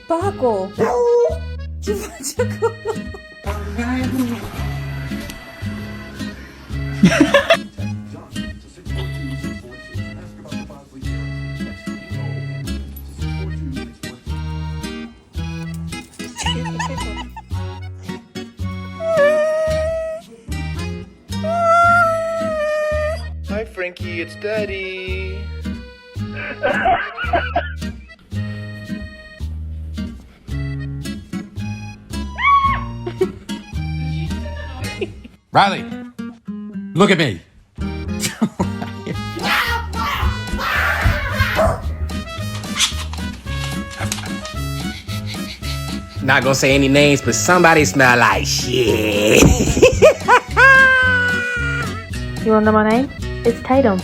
Paco. Ce faci acolo? Hi, Frankie, it's Daddy. Riley, look at me. Not gonna say any names, but somebody smell like shit. You wanna know my name? It's Tatum.